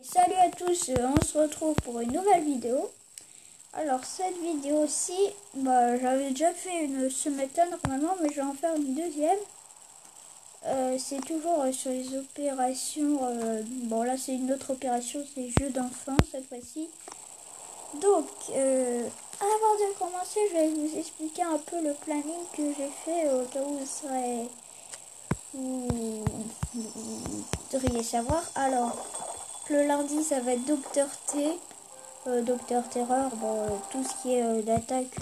Salut à tous, on se retrouve pour une nouvelle vidéo. Alors cette vidéo-ci, j'avais déjà fait une ce matin normalement, mais je vais en faire une deuxième. C'est toujours sur les opérations. Bon là c'est une autre opération, c'est jeux d'enfants cette fois-ci. Donc avant de commencer, je vais vous expliquer un peu le planning que j'ai fait au cas où vous devriez savoir. Alors le lundi ça va être Docteur T. Docteur Terreur, tout ce qui est d'attaque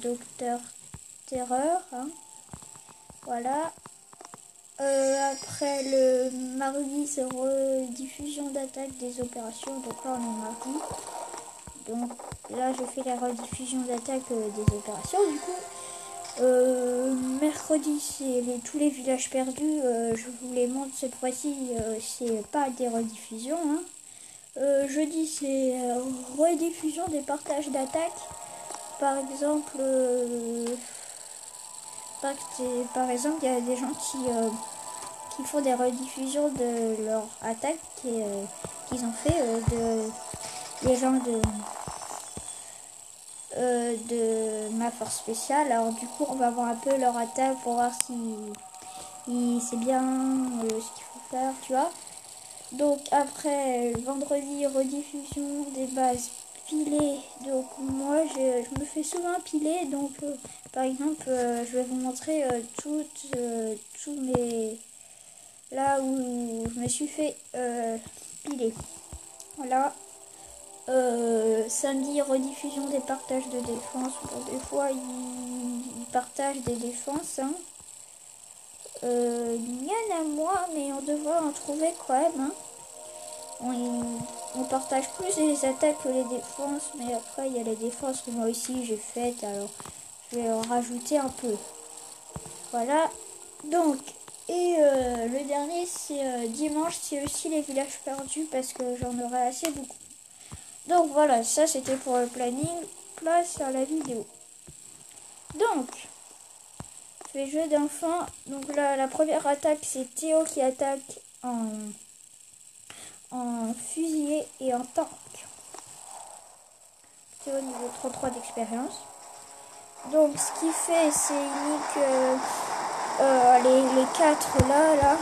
Docteur Terreur, hein. Voilà. Après le mardi, c'est rediffusion d'attaque des opérations. Donc là, on est mardi. Donc là, je fais la rediffusion d'attaque des opérations. Du coup, mercredi, c'est tous les villages perdus. Je vous les montre cette fois-ci. C'est pas des rediffusions, hein. Jeudi, c'est rediffusion des partages d'attaque. Par exemple, il y a des gens qui font des rediffusions de leur attaque qu'ils ont fait des gens de ma force spéciale. Alors du coup, on va voir un peu leur attaque pour voir si c'est bien ce qu'il faut faire, tu vois. Donc après vendredi, rediffusion des bases pilées. Donc moi je me fais souvent piler. Donc par exemple je vais vous montrer tous mes là où je me suis fait piler. Voilà. Samedi, rediffusion des partages de défense. Bon, des fois ils partagent des défenses, hein. Il y en a moins, mais on devrait en trouver quand même, hein. On partage plus les attaques que les défenses, mais après il y a les défenses que moi aussi j'ai faites, alors je vais en rajouter un peu. Voilà. Donc, et le dernier c'est dimanche, c'est aussi les villages perdus parce que j'en aurai assez beaucoup. Donc voilà, ça c'était pour le planning. Place à la vidéo. Donc, les jeux d'enfants. Donc là, la première attaque c'est Théo qui attaque en fusilier et en tank. C'est au niveau 33 d'expérience. Donc ce qu'il fait, c'est unique les 4 là.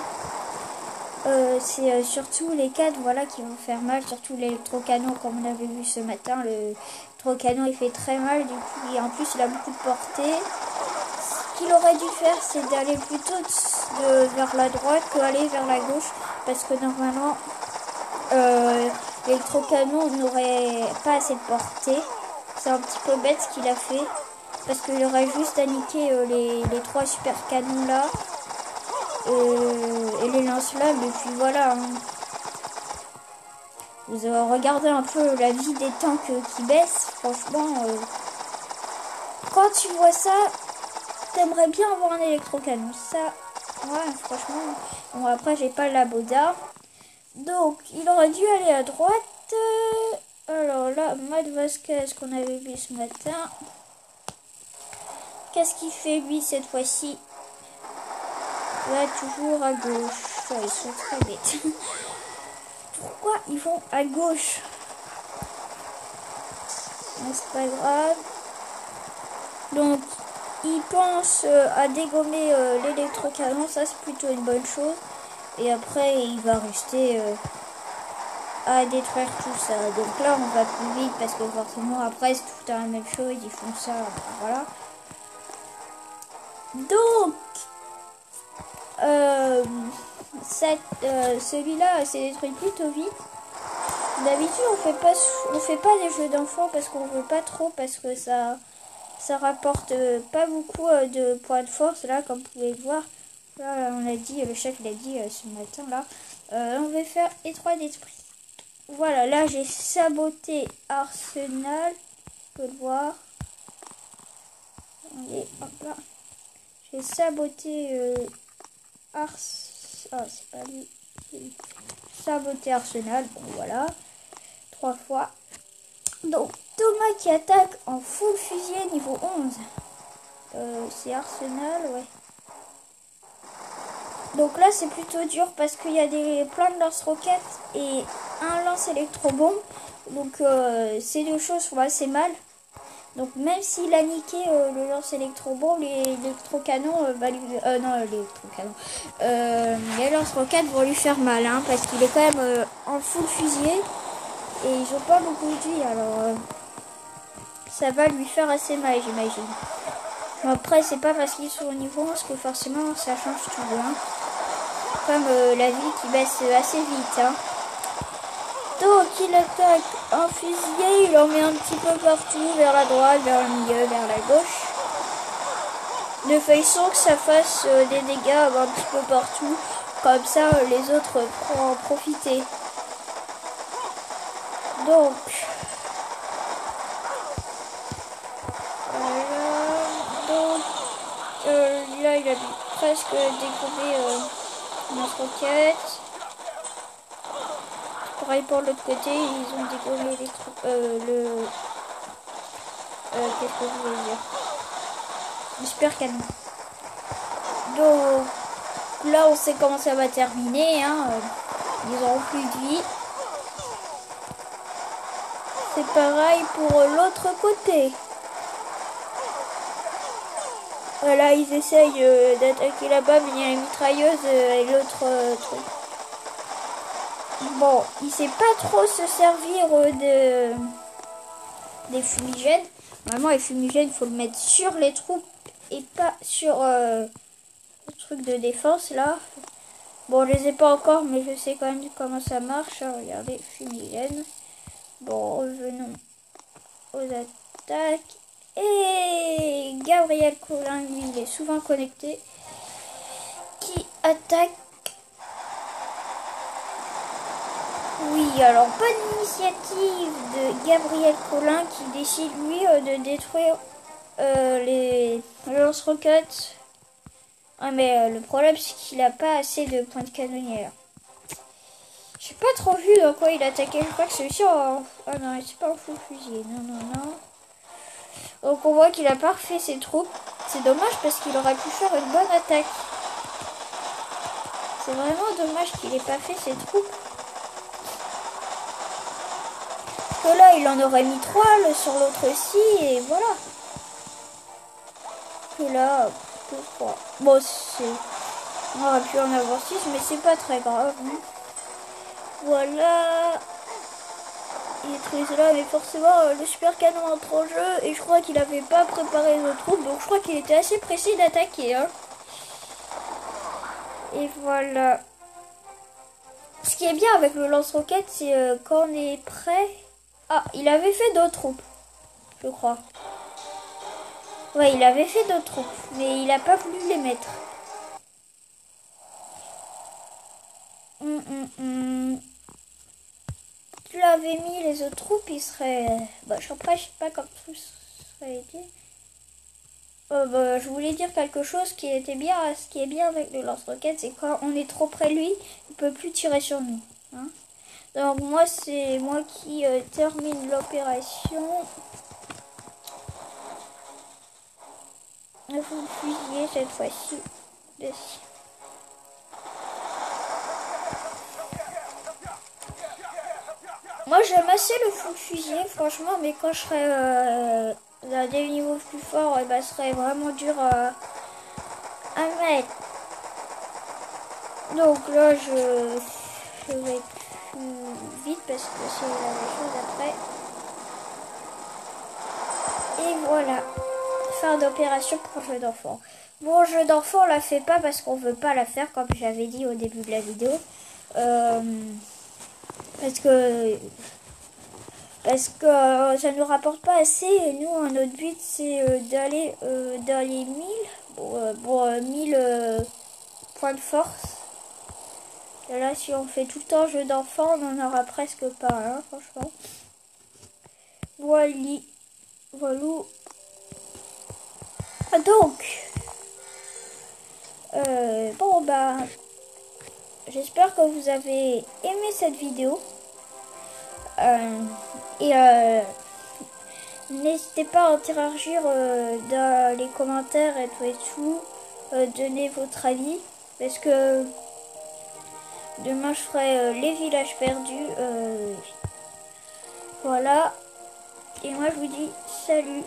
C'est surtout les 4 voilà, qui vont faire mal, surtout l'électrocanon comme on avait vu ce matin. L'électrocanon il fait très mal du coup, et en plus il a beaucoup de portée. Ce qu'il aurait dû faire, c'est d'aller plutôt vers la droite qu'aller vers la gauche, parce que normalement l'électrocanon n'aurait pas assez de portée. C'est un petit peu bête ce qu'il a fait, parce qu'il aurait juste à niquer les 3 super canons là et les lance-flammes, et puis voilà, hein. Vous regardez un peu la vie des tanks qui baisse. Franchement, quand tu vois ça, t'aimerais bien avoir un électrocanon. Ça, ouais, franchement. Bon, après, j'ai pas la boda. Donc, il aurait dû aller à droite. Alors là, Matt Vasquez qu'on avait vu ce matin. Qu'est-ce qu'il fait lui cette fois-ci? Ouais, toujours à gauche. Oh, ils sont très bêtes. Pourquoi ils vont à gauche? C'est pas grave. Donc, il pense à dégommer l'électrocanon. Ça, c'est plutôt une bonne chose. Et après, il va rester à détruire tout ça. Donc là, on va plus vite parce que forcément, après, c'est tout la même chose. Ils font ça. Voilà. Donc, celui-là s'est détruit plutôt vite. D'habitude, on fait pas des jeux d'enfants parce qu'on veut pas trop, parce que ça rapporte pas beaucoup de points de force là, comme vous pouvez le voir. Là, on a dit, le chef il a dit ce matin là. On va faire étroit d'esprit. Voilà, là j'ai saboté Arsenal. On peut le voir. Allez, hop là. J'ai saboté ah, c'est pas lui. Saboté Arsenal. Bon, voilà. 3 fois. Donc, Thomas qui attaque en full fusilier niveau 11. C'est Arsenal, ouais. Donc là, c'est plutôt dur parce qu'il y a plein de lance-roquettes et un lance électrobombe. Donc ces deux choses font assez mal. Donc même s'il a niqué le lance électrobombe, l'électrocanon va lui... non, l'électrocanon. Les lance-roquettes vont lui faire mal, hein, parce qu'il est quand même en full fusillé. Et ils ont pas beaucoup de vie, alors ça va lui faire assez mal, j'imagine. Après, c'est pas parce qu'ils sont au niveau 11 que forcément ça change tout, hein. Comme la vie qui baisse assez vite, hein. Donc il attaque un fusilier, il en met un petit peu partout, vers la droite, vers le milieu, vers la gauche. De façon que ça fasse des dégâts un petit peu partout, comme ça les autres pourront en profiter. Donc, voilà. Donc, là il a presque découpé notre roquette. Pareil pour l'autre côté, ils ont dégommé les troupes. Qu'est-ce que je voulais dire? Le super canon. Donc là, on sait comment ça va terminer. Hein. Ils auront plus de vie. C'est pareil pour l'autre côté. Voilà, ils essayent d'attaquer là-bas, mais il y a la mitrailleuse et l'autre truc. Bon, il sait pas trop se servir des fumigènes. Normalement, les fumigènes, il faut le mettre sur les troupes et pas sur le truc de défense, là. Bon, je les ai pas encore, mais je sais quand même comment ça marche. Regardez, fumigène. Bon, revenons aux attaques. Et Gabriel Collin, lui, il est souvent connecté. Qui attaque. Oui, alors bonne initiative de Gabriel Collin qui décide lui de détruire les lance-roquettes. Ah, mais le problème c'est qu'il a pas assez de points de canonnière. J'ai pas trop vu dans quoi il attaquait. Je crois que c'est sûr. Ah non, c'est pas un full fusil. Non, non, non. Donc on voit qu'il a pas refait ses troupes. C'est dommage parce qu'il aurait pu faire une bonne attaque. C'est vraiment dommage qu'il ait pas fait ses troupes. Parce que là, il en aurait mis 3 sur l'autre aussi. Et voilà. Que là, 2, 3. Bon, c'est... On aurait pu en avoir 6, mais c'est pas très grave. Hein. Voilà. Il est très là, mais forcément le super canon entre en jeu et je crois qu'il avait pas préparé nos troupes, donc je crois qu'il était assez pressé d'attaquer. Hein. Et voilà. Ce qui est bien avec le lance-roquette, c'est quand on est prêt. Ah, il avait fait d'autres troupes, je crois. Ouais, il avait fait d'autres troupes, mais il a pas voulu les mettre. Tu l'avais mis les autres troupes, il serait... Bah, je sais pas comme tout serait été. Bah, je voulais dire quelque chose qui était bien. Ce qui est bien avec le lance-roquette, c'est quand on est trop près de lui, il peut plus tirer sur nous. Hein. Donc moi, c'est moi qui termine l'opération. Il faut le fusiller cette fois-ci. Moi j'aime assez le full fusil franchement, mais quand je serai à des niveaux plus forts, bah, ce serait vraiment dur à mettre. Donc là je vais plus vite parce que c'est la même chose après. Et voilà, fin d'opération pour jeu d'enfant. Bon, jeu d'enfant on la fait pas parce qu'on veut pas la faire comme j'avais dit au début de la vidéo. Parce que ça nous rapporte pas assez et nous notre but c'est d'aller dans les 1000 points de force. Et là si on fait tout le temps jeu d'enfant on n'en aura presque pas hein, franchement. Voilà. Donc bon bah j'espère que vous avez aimé cette vidéo. Et n'hésitez pas à interagir dans les commentaires et tout. Donnez votre avis. Parce que Demain, je ferai les villages perdus. Voilà. Et moi, je vous dis salut.